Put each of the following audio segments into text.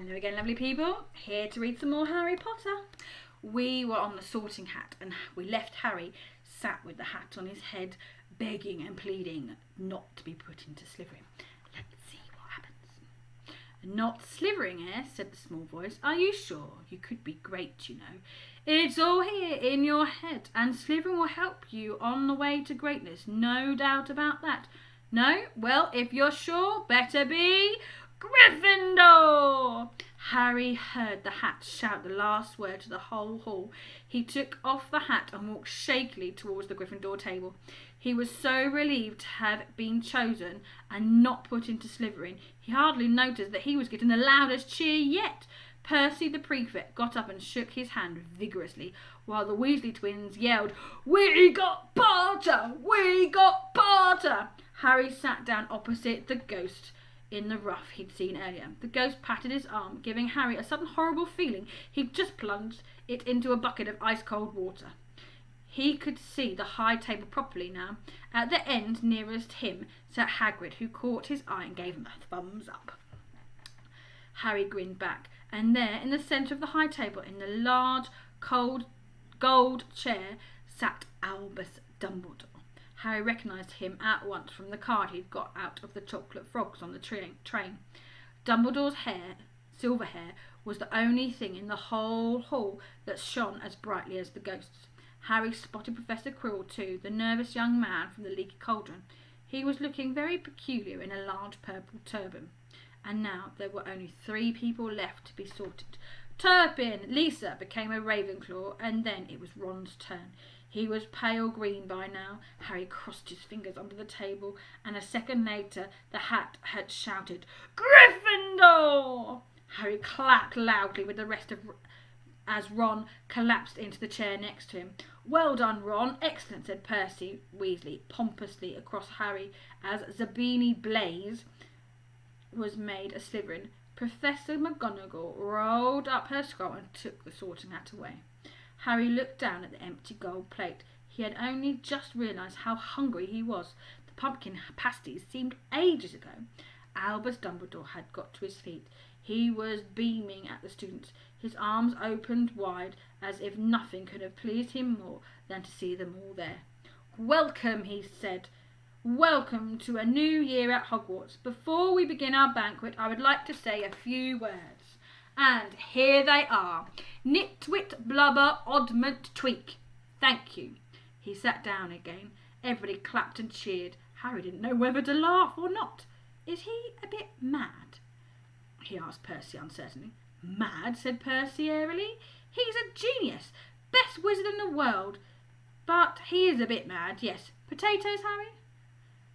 Hello again, lovely people. Here to read some more Harry Potter. We were on the Sorting Hat and we left Harry sat with the hat on his head, begging and pleading not to be put into Slytherin. Let's see what happens. Not Slytherin, eh? Said the small voice. Are you sure? You could be great, you know. It's all here in your head, and Slytherin will help you on the way to greatness. No doubt about that. No? Well, if you're sure, better be Gryffindor! Harry heard the hat shout the last word to the whole hall. He took off the hat and walked shakily towards the Gryffindor table. He was so relieved to have been chosen and not put into Slytherin, he hardly noticed that he was getting the loudest cheer yet. Percy the prefect got up and shook his hand vigorously, while the Weasley twins yelled, "We got Potter! We got Potter!" Harry sat down opposite the ghost in the ruff he'd seen earlier. The ghost patted his arm, giving Harry a sudden horrible feeling he'd just plunged it into a bucket of ice-cold water. He could see the high table properly now. At the end nearest him sat Hagrid, who caught his eye and gave him a thumbs up. Harry grinned back, and there, in the centre of the high table, in the large, cold, gold chair, sat Albus Dumbledore. Harry recognised him at once from the card he'd got out of the chocolate frogs on the train. Dumbledore's hair, silver hair, was the only thing in the whole hall that shone as brightly as the ghost's. Harry spotted Professor Quirrell too, the nervous young man from the Leaky Cauldron. He was looking very peculiar in a large purple turban. And now there were only 3 people left to be sorted. Turpin! Lisa became a Ravenclaw, and then it was Ron's turn. He was pale green by now. Harry crossed his fingers under the table, and a second later the hat had shouted, "Gryffindor!" Harry clapped loudly with the rest as Ron collapsed into the chair next to him. "Well done, Ron. Excellent," said Percy Weasley pompously across Harry as Zabini Blaze was made a Slytherin. Professor McGonagall rolled up her scroll and took the Sorting Hat away. Harry looked down at the empty gold plate. He had only just realised how hungry he was. The pumpkin pasties seemed ages ago. Albus Dumbledore had got to his feet. He was beaming at the students, his arms opened wide, as if nothing could have pleased him more than to see them all there. "Welcome," he said. "Welcome to a new year at Hogwarts. Before we begin our banquet, I would like to say a few words. And here they are. Nitwit Blubber Oddment Tweak. Thank you." He sat down again. Everybody clapped and cheered. Harry didn't know whether to laugh or not. "Is he a bit mad?" he asked Percy uncertainly. "Mad?" said Percy airily. "He's a genius. Best wizard in the world. But he is a bit mad, yes. Potatoes, Harry?"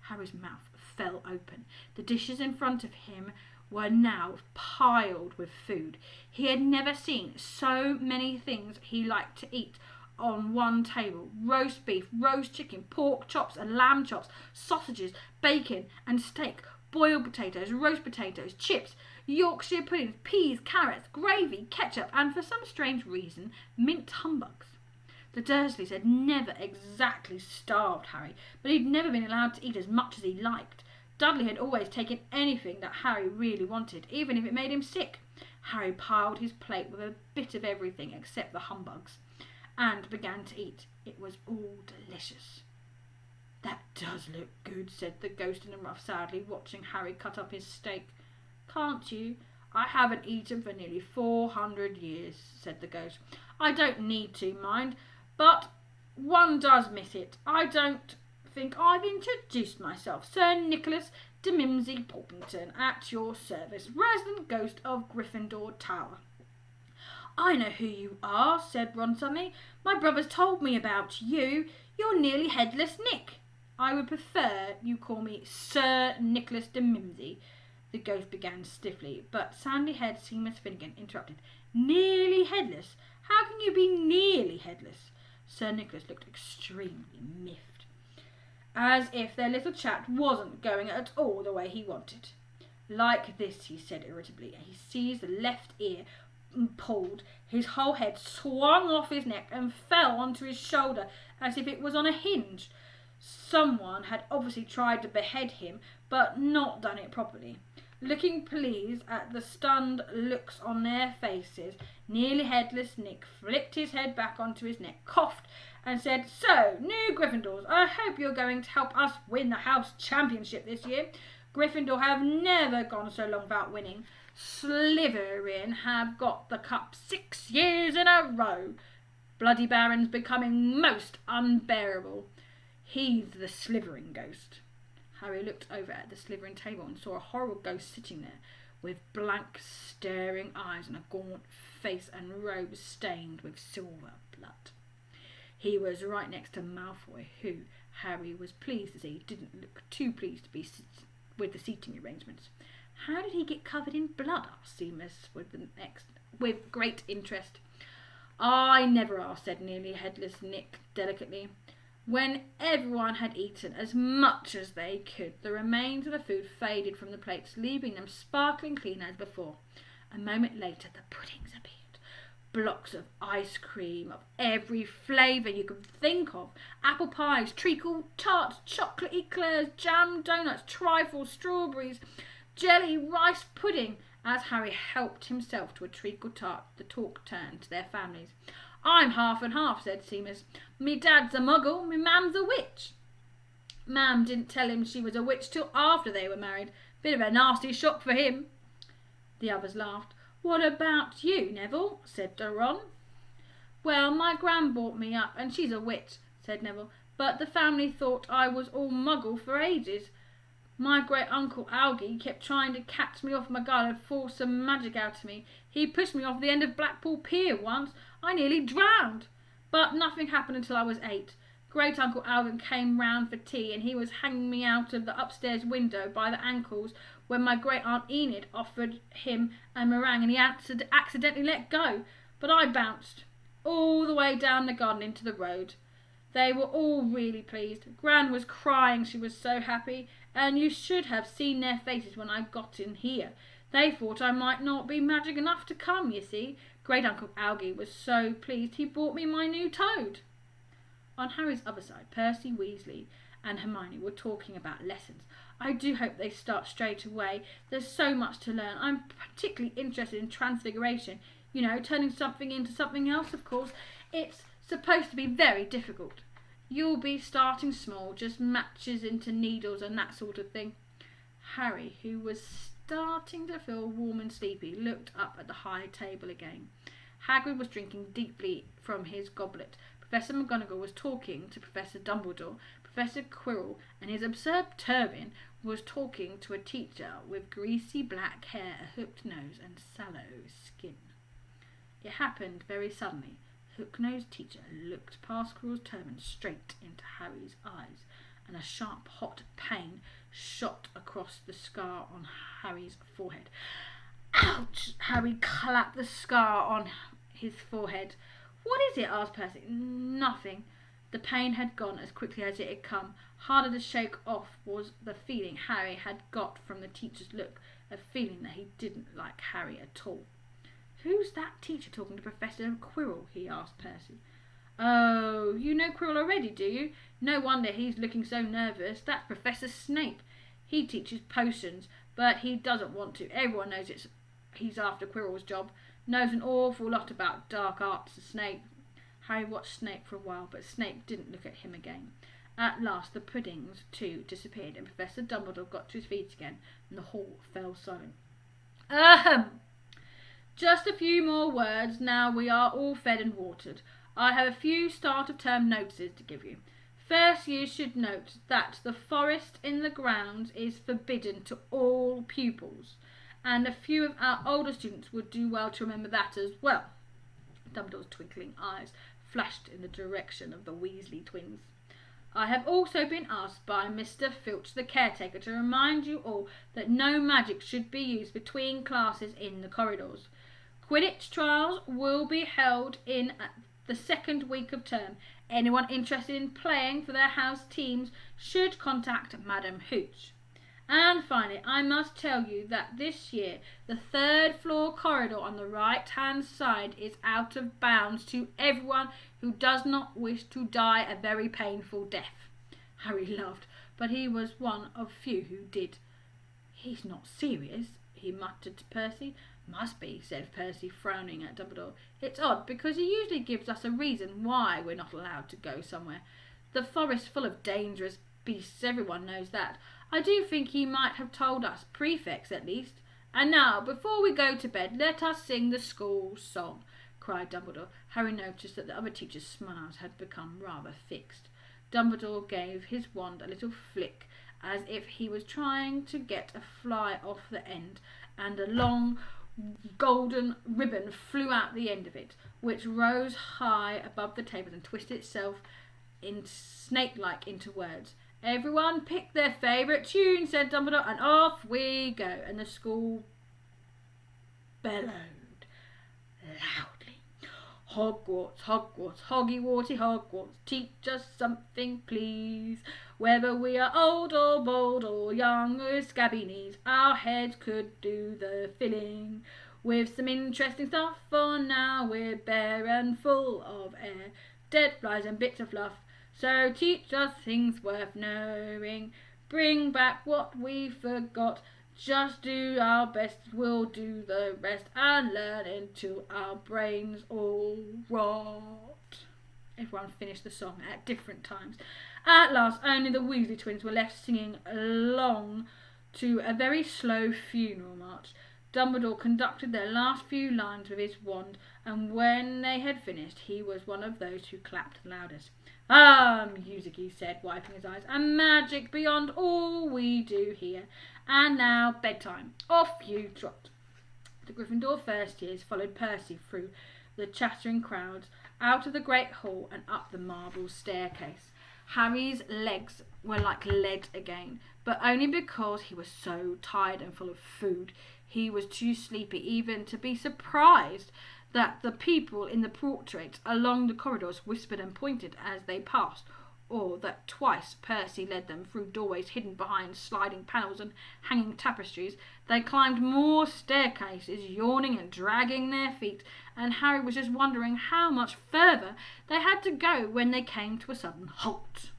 Harry's mouth fell open. The dishes in front of him were now piled with food. He had never seen so many things he liked to eat on one table. Roast beef, roast chicken, pork chops and lamb chops, sausages, bacon and steak, boiled potatoes, roast potatoes, chips, Yorkshire puddings, peas, carrots, gravy, ketchup, and for some strange reason, mint humbugs. The Dursleys had never exactly starved Harry, but he'd never been allowed to eat as much as he liked. Dudley had always taken anything that Harry really wanted, even if it made him sick. Harry piled his plate with a bit of everything except the humbugs, and began to eat. It was all delicious. "That does look good," said the ghost in the ruff sadly, watching Harry cut up his steak. "Can't you? I haven't eaten for nearly 400 years, said the ghost. "I don't need to, mind, but one does miss it. I don't think I've introduced myself. Sir Nicholas de Mimsy Porpington, at your service, resident ghost of Gryffindor Tower." "I know who you are," said Ron suddenly. "My brother's told me about you. You're nearly Headless Nick." "I would prefer you call me Sir Nicholas de Mimsy," the ghost began stiffly, but sandy-haired Seamus Finnegan interrupted. "Nearly headless? How can you be nearly headless?" Sir Nicholas looked extremely miffed, as if their little chat wasn't going at all the way he wanted. "Like this," he said irritably, and he seized the left ear and pulled. His whole head swung off his neck and fell onto his shoulder as if it was on a hinge. Someone had obviously tried to behead him, but not done it properly. Looking pleased at the stunned looks on their faces, Nearly Headless Nick flicked his head back onto his neck, coughed, and said, "So, new Gryffindors, I hope you're going to help us win the house championship this year. Gryffindor have never gone so long without winning. Slytherin have got the cup 6 years in a row. Bloody Baron's becoming most unbearable. He's the Slytherin ghost." Harry looked over at the Slytherin table and saw a horrible ghost sitting there, with blank, staring eyes and a gaunt face and robes stained with silver blood. He was right next to Malfoy, who, Harry was pleased to see, didn't look too pleased to be with the seating arrangements. "How did he get covered in blood?" asked Seamus with great interest. "I never asked," said Nearly Headless Nick delicately. When everyone had eaten as much as they could, the remains of the food faded from the plates, leaving them sparkling clean as before. A moment later, the puddings appeared. Blocks of ice cream of every flavour you could think of. Apple pies, treacle tarts, chocolate eclairs, jam donuts, trifles, strawberries, jelly, rice pudding. As Harry helped himself to a treacle tart, the talk turned to their families. "I'm half and half," said Seamus. "Me dad's a muggle, me mam's a witch." Mam didn't tell him she was a witch till after they were married. Bit of a nasty shock for him. The others laughed. "What about you, Neville?" said Ron. "Well, my gran brought me up, and she's a witch," said Neville. "But the family thought I was all muggle for ages. My great-uncle Algie kept trying to catch me off my guard and force some magic out of me. He pushed me off the end of Blackpool Pier once. I nearly drowned. But nothing happened until I was 8. Great-uncle Alvin came round for tea, and he was hanging me out of the upstairs window by the ankles when my great-aunt Enid offered him a meringue, and he accidentally let go. But I bounced all the way down the garden into the road. They were all really pleased. Gran was crying, she was so happy, and you should have seen their faces when I got in here. They thought I might not be magic enough to come, you see. Great-uncle Algie was so pleased he bought me my new toad." On Harry's other side, Percy Weasley and Hermione were talking about lessons. "I do hope they start straight away. There's so much to learn. I'm particularly interested in transfiguration. You know, turning something into something else, of course. It's supposed to be very difficult. You'll be starting small, just matches into needles and that sort of thing." Harry, who was starting to feel warm and sleepy, looked up at the high table again. Hagrid was drinking deeply from his goblet. Professor McGonagall was talking to Professor Dumbledore. Professor Quirrell and his absurd turban was talking to a teacher with greasy black hair, a hooked nose and sallow skin. It happened very suddenly. Hook-nosed teacher looked past Quirrell's turban straight into Harry's eyes, and a sharp, hot pain shot across the scar on Harry's forehead. "Ouch!" Harry clapped the scar on his forehead. "What is it?" asked Percy. "Nothing." The pain had gone as quickly as it had come. Harder to shake off was the feeling Harry had got from the teacher's look, a feeling that he didn't like Harry at all. "Who's that teacher talking to Professor Quirrell?" he asked Percy. "Oh, you know Quirrell already, do you? No wonder he's looking so nervous. That's Professor Snape. He teaches potions, but he doesn't want to. Everyone knows he's after Quirrell's job. Knows an awful lot about dark arts, Snape." Harry watched Snape for a while, but Snape didn't look at him again. At last the puddings, too, disappeared, and Professor Dumbledore got to his feet again, and the hall fell silent. "Ahem! Just a few more words now we are all fed and watered. I have a few start-of-term notices to give you. First, you should note that the forest in the grounds is forbidden to all pupils, and a few of our older students would do well to remember that as well." Dumbledore's twinkling eyes flashed in the direction of the Weasley twins. "I have also been asked by Mr. Filch, the caretaker, to remind you all that no magic should be used between classes in the corridors. Quidditch trials will be held in the second week of term. Anyone interested in playing for their house teams should contact Madam Hooch. And finally, I must tell you that this year the third floor corridor on the right-hand side is out of bounds to everyone who does not wish to die a very painful death." Harry laughed, but he was one of few who did. "He's not serious," he muttered to Percy. "Must be," said Percy, frowning at Dumbledore. "It's odd, because he usually gives us a reason why we're not allowed to go somewhere. The forest's full of dangerous beasts, everyone knows that. I do think he might have told us prefects at least. And now, before we go to bed, let us sing the school song," cried Dumbledore. Harry noticed that the other teachers' smiles had become rather fixed. Dumbledore gave his wand a little flick, as if he was trying to get a fly off the end, and a long golden ribbon flew out the end of it, which rose high above the table and twisted itself in snake-like into words. "Everyone pick their favourite tune," said Dumbledore, "and off we go." And the school bellowed loudly. "Hogwarts, Hogwarts, Hoggy-Warty Hogwarts, teach us something, please. Whether we are old or bold or young with scabby knees, our heads could do the filling with some interesting stuff, for now we're bare and full of air, dead flies and bits of fluff. So teach us things worth knowing, bring back what we forgot. Just do our best, we'll do the rest, and learn until our brains all rot." Everyone finished the song at different times. At last, only the Weasley twins were left singing along to a very slow funeral march. Dumbledore conducted their last few lines with his wand, and when they had finished, he was one of those who clapped loudest. "Ah, music," he said, wiping his eyes, "and magic beyond all we do here. And now, bedtime. Off you trot." The Gryffindor first years followed Percy through the chattering crowds, out of the great hall and up the marble staircase. Harry's legs were like lead again, but only because he was so tired and full of food. He was too sleepy even to be surprised that the people in the portraits along the corridors whispered and pointed as they passed, or that twice Percy led them through doorways hidden behind sliding panels and hanging tapestries. They climbed more staircases, yawning and dragging their feet, and Harry was just wondering how much further they had to go when they came to a sudden halt.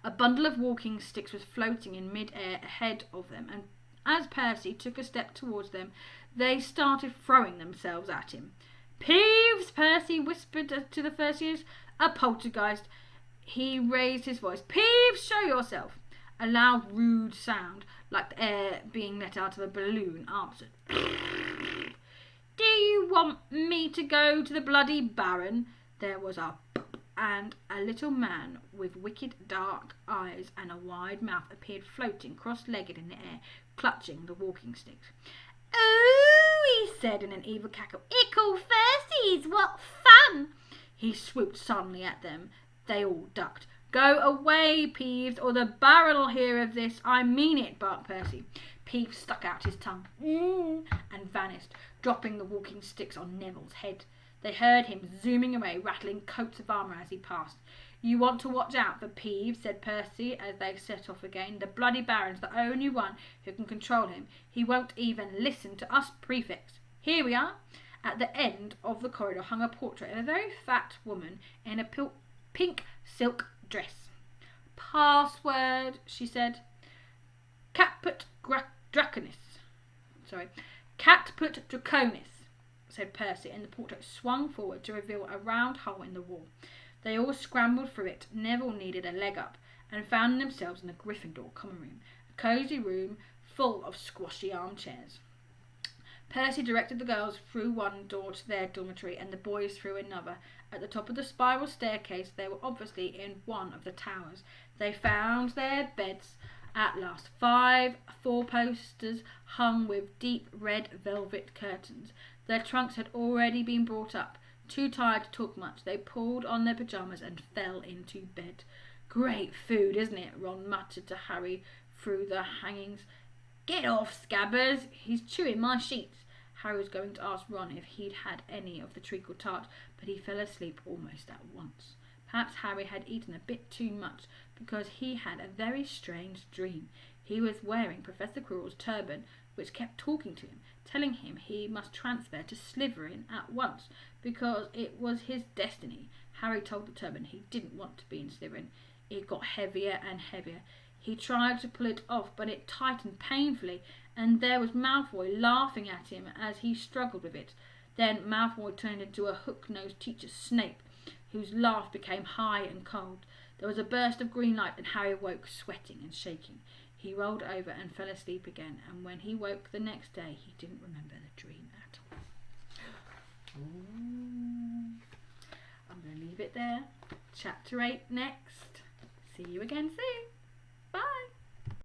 A bundle of walking sticks was floating in mid-air ahead of them, and as Percy took a step towards them, they started throwing themselves at him. "Peeves!" Percy whispered to the first years. "A poltergeist." He raised his voice. "Peeves, show yourself." A loud, rude sound, like the air being let out of a balloon, answered. "Do you want me to go to the bloody Baron?" There was a pop, and a little man with wicked dark eyes and a wide mouth appeared floating cross-legged in the air, clutching the walking sticks. "Oh," he said in an evil cackle, "ickle firsties, what fun!" He swooped suddenly at them. They all ducked. "Go away, Peeves, or the Baron'll hear of this. I mean it," barked Percy. Peeves stuck out his tongue and vanished, dropping the walking sticks on Neville's head. They heard him zooming away, rattling coats of armour as he passed. "You want to watch out for Peeves," said Percy as they set off again. "The bloody Baron's the only one who can control him. He won't even listen to us prefects. Here we are." At the end of the corridor hung a portrait of a very fat woman in a pink silk dress. "Password," she said. Caput Draconis. Caput Draconis," said Percy, and the portrait swung forward to reveal a round hole in the wall. They all scrambled through it. Neville needed a leg up, and found themselves in the Gryffindor common room, a cosy room full of squashy armchairs. Percy directed the girls through one door to their dormitory, and the boys through another. At the top of the spiral staircase, they were obviously in one of the towers. They found their beds at last. 5 four-posters hung with deep red velvet curtains. Their trunks had already been brought up. Too tired to talk much, they pulled on their pyjamas and fell into bed. "Great food, isn't it?" Ron muttered to Harry through the hangings. "Get off, Scabbers, he's chewing my sheets." Harry was going to ask Ron if he'd had any of the treacle tart, but he fell asleep almost at once. Perhaps Harry had eaten a bit too much, because he had a very strange dream. He was wearing Professor Quirrell's turban, which kept talking to him, telling him he must transfer to Slytherin at once, because it was his destiny. Harry told the turban he didn't want to be in Slytherin. It got heavier and heavier. He tried to pull it off, but it tightened painfully, and there was Malfoy laughing at him as he struggled with it. Then Malfoy turned into a hook-nosed teacher, Snape, whose laugh became high and cold. There was a burst of green light, and Harry awoke, sweating and shaking. He rolled over and fell asleep again, and when he woke the next day, he didn't remember the dream at all. I'm going to leave it there. Chapter 8 next. See you again soon.